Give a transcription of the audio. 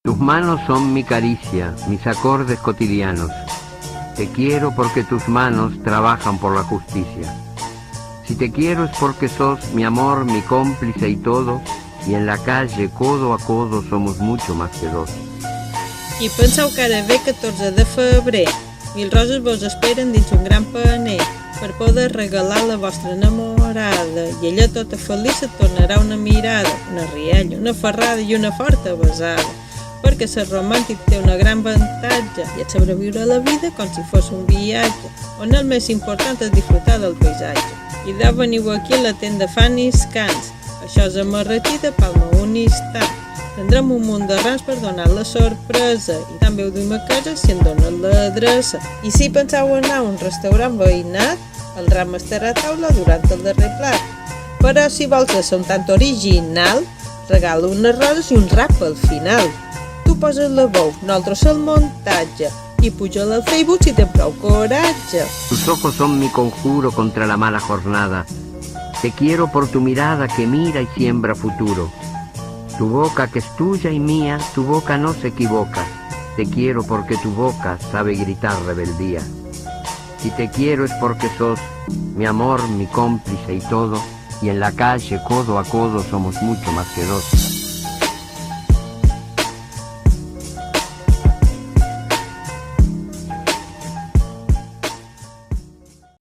Tus manos son mi caricia, mis acordes cotidianos. Te quiero porque tus manos trabajan por la justicia. Si te quiero es porque sos mi amor, mi cómplice y todo, y en la calle, codo a codo, somos mucho más que dos. I penseu que ara ve 14 de febrer. 1000 roses vos esperen dins un gran paner per poder regalar la vostra enamorada, i ella tota feliç et tornarà una mirada, una rialla, una ferrada i una forta besada, perquè ser romàntic té un gran avantatge i et sabrà viure la vida com si fos un viatge, on el més important és disfrutar del paisatge. I de veniu aquí a la tenda Fanny's Cans, això és amarratí de Palma un instant. Tindrem un munt de rams per donar la sorpresa i també ho duim a casa si en donen l'adreça. I si penseu anar a un restaurant veïnat, el ram estarà a taula durant el darrer plat. Però si vols ser un tant original, regala unes roses i un rap al final. Tu poses la veu, nosaltres el muntatge i puja-la al Facebook si tens prou coratge. Tus ojos son mi conjuro contra la mala jornada. Te quiero por tu mirada que mira y siembra futuro. Tu boca que es tuya y mía, tu boca no se equivoca. Te quiero porque tu boca sabe gritar rebeldía. Si te quiero es porque sos mi amor, mi cómplice y todo, y en la calle, codo a codo, somos mucho más que dos.